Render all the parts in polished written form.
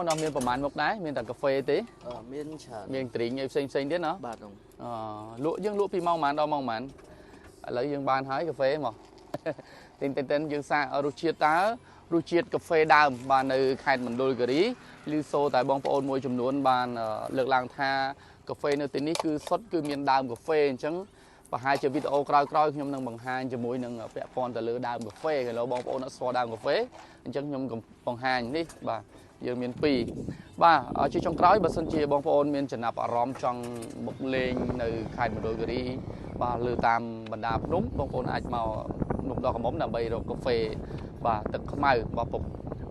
nó miềnประมาณ một đáy miền cà phê tí miền trịnh như xinh thế nó lụa dương lụa phi mau màn đâu mau màn lấy dương ban hái cà phê mà tên dương xa ở ruchiết cà phê đàm bàn ở khai mình đôi cái đi lưu xô tại bong ôn môi chùm nuôn bàn lực làng tha cà phê nơi tên ní cứ xuất cứ miền đàm cà phê chẳng và hai chữ video cray nhưng nâng bằng hai chữ mũi nâng vẽ con từ lừa đàm cà phê cái lỗ bong ôn nó so đàm cà phê chẳng nhung cầm bằng hai đi bà giờ miền pì ba ở trong cray bà sân chia bong ôn miền trần nạp ở rom trong một lên nơi khai mình đôi cái đi và lừa tam bần đạp đúng bong ôn ai màu nụm đỏ móng nằm bay rồi cà phê vàตึกmàu và phục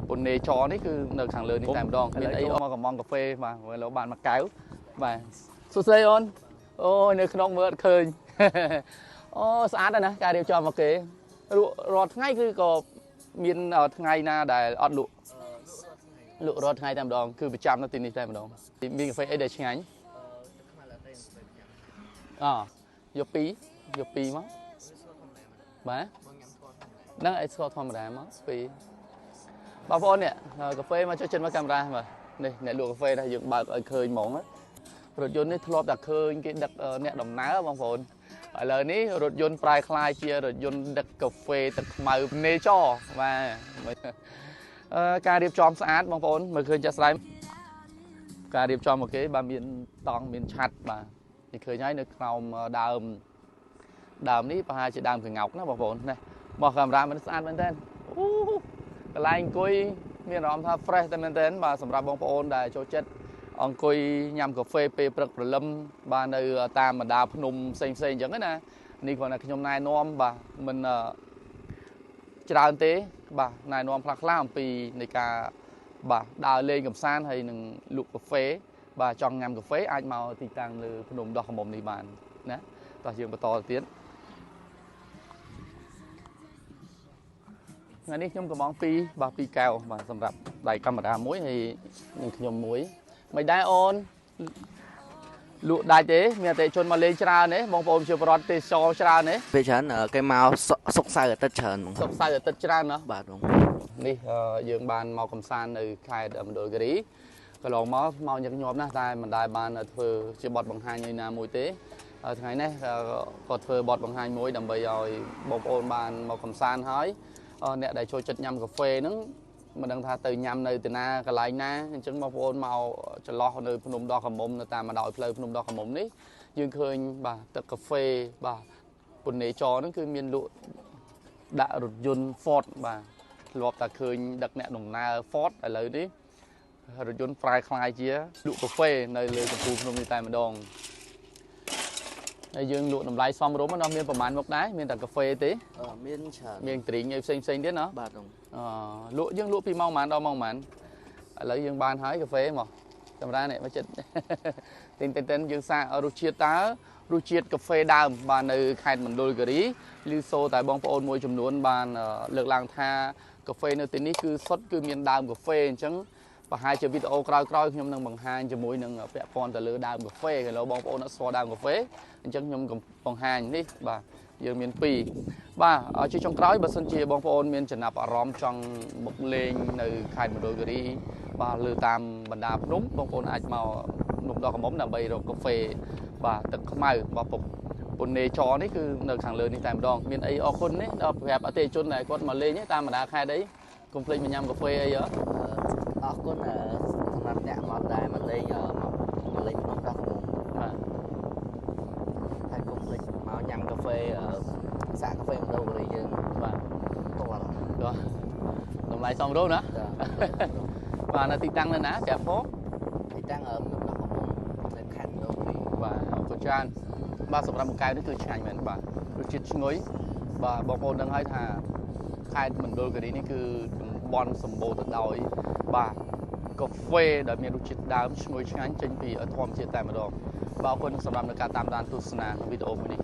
bồn nề chó đấy cứ nơi hàng lớn đi làm đòn bên ấy mà còn mong cà phê mà người lão bàn mặc cáo và số xe on ôi nơi không mượn khơi ô sát đây nè cái điều cho một cái rọt ngay cứ có miền ở ngay na để ọt lụa rọt ngay làm đòn cứ bị chạm nó tin đi làm đòn miền cà phê ấy để chi nhánh vô pí mất máนั่งไอซ์ก็ทำอะไรมั้งปีบางคนเนี่ยกาแฟมาช่วยเช็ดมาcamera màเนี่ยลวกกาแฟได้ยังบางเคยมองáรถยนต์นี่ทลบดักเคยกินดักเนี่ยดำน้ำบางคนเลยนี้รถยนต์ปลายคลายเชียร์รถยนต์ดักกาแฟดักมาเนจ่อมาการเรียบจอมสะอาดบางคนไม่เคยจะใส่การเรียบจอมโอเคบางมีตองมีชัดมาที่เคยใช้ในคลองดาวนี้ปลาจะดาวถึงngọcนะบางคนเนี่ยบอกคำรามมันสะอาดเหมือนเดิมกลายกุยมีรอมท่าเฟรชแต่เหมือนเดิมมาสำหรับบางคนได้โชว์เจ็ดองกุยยำกาแฟเปรี้ยวประลำบานในตามดาวพนมเซ็งอย่างนั้นนะนี่คนนั้นขยมนายนอมบ่ามันจะดาวเต้บ่านายนอมพลักล่ามปีในการบ่าดาวเล่นกับซานให้หนึ่งลูกกาแฟบ่าจองยำกาแฟอาจมาติดตั้งในพนมดอกขมในบ้านนะต่อเชื่อมต่อเตี้ยงานนี้ខ្ញុំកំងពីបាទពីកែវបាទសម្រាប់ដៃកាមេរ៉ាមួយហើយនឹងខ្ញុំមួយមិនដែរអូនលក់ដាច់ទេមានតែជនមកលេងច្រើនទេបងប្អូនជាប្រវត្តិទេសចរច្រើនទេពេលច្រើនគេមកសុកសៅអាទិត្យច្រើនសុកសៅអាទិត្យច្រើនណាបាទបងនេះយើងបានមកកំសាន្តនៅខេត្តមណ្ឌលគិរីកន្លងមកញឹកញាប់ណាស់តែមិនដែលបានធ្វើជាបទបង្ហាញណាមួយទេថ្ងៃនេះក៏ធ្វើបទបង្ហាញមួយដើម្បីឲ្យបងប្អូនបានមកកំសាន្តហើយអ្នកដែលចូលចិត្តញ៉ាំកាហ្វេហ្នឹងមិនដឹងថាទៅញ៉ាំនៅទីណាកន្លែងណាអញ្ចឹងបងប្អូនមកចន្លោះនៅភ្នំដោះកមុំនៅតាមបណ្ដោយផ្លូវភ្នំដោះកមុំនេះយើងឃើញបាទទឹកកាហ្វេបាទពុននេចរហ្នឹងគឺមានលក់ដាក់រថយន្ត Ford បាទធ្លាប់តែឃើញដឹកអ្នកដំណើរ Ford ឥឡូវនេះរថយន្តប្រែคล้ายជាលក់កាហ្វេនៅលើកំពូលភ្នំនេះតែម្ដងយើងលក់តម្លៃសមរម្យnóមានប្រមាណមកដែរមានតែកាហ្វេទេមានច្រើនមានត្រីងឯផ្សេងទៀតណាបាទលក់យើងលក់ពីម៉ោងប៉ុន្មានដល់ម៉ោងប៉ុន្មានឥឡូវយើងបានហើយកាហ្វេមកសម្រាប់នេះមកចិត្តទិនយើងសាករសជាតិកាហ្វេដើមបាននៅខេត្តមណ្ឌលគិរីលឺសូតែបងប្អូនមួយចំនួនបានលើកឡើងថាកាហ្វេនៅទីនេះគឺសុទ្ធគឺមានដើមកាហ្វេអញ្ចឹងបើហើយជាវីដេអូក្រោយខ្ញុំនឹងបង្ហាញជាមួយនឹងពាក់ព័ន្ធទៅលើដើមកាហ្វេគេលោកបងប្អូនអត់ស្គាល់ដើមកាហ្វេអញ្ចឹងខ្ញុំបង្ហាញនេះបាទយើងមានពីរបាទជាចុងក្រោយបើសិនជាបងប្អូនមានចំណាប់អារម្មណ៍ចង់មកលេងនៅខេត្តមណ្ឌលគិរីបាទលើតាមបណ្ដាភ្នំបងប្អូនអាចមកនំដកកមុំដើម្បីរកកាហ្វេបាទទឹកខ្មៅបាទពុននេចរនេះគឺនៅខាងលើនេះតែម្ដងមានអីអរគុណនេះដល់ប្រាប់អតិថិជនដែលគាត់មកលេងតាមបណ្ដាខេត្តអីកុំភ្លេចមកញ៉ាំកាហ្វេអីអរគុណសម្រាប់អ្នកមកដែរមកលេងក្នុងដោះកមុំបាទហើយកុំភ្លេចមកញ៉ាំកាហ្វេសាកកាហ្វេមណ្ឌលគិរីយើងបាទតម្លៃសមរម្យណាបាទនៅទីតាំងនៅណាប្រាប់ផងទីតាំងក្នុងដោះកមុំនៅខេត្តមណ្ឌលគិរីបាទអរគុណច្រើនបាទសម្រាប់បង្កែវនេះគឺឆ្ងាញ់មែនបាទរសជាតិឈ្ងុយបាទបងប្អូនដឹងហើយថាខេត្តមណ្ឌលគិរីនេះគឺតំបន់សម្បូរទៅដោយបាទកាហ្វេដែលមានរសជាតិដើមឈ្ងុយឆ្ងាញ់ចេញពីធម្មជាតិតែម្ដងបាទអរគុណសម្រាប់នៅការតាមដានទស្សនាវីដេអូមួយនេះ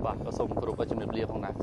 បាទក៏សូមគោរពជំរាបលាផងដែរ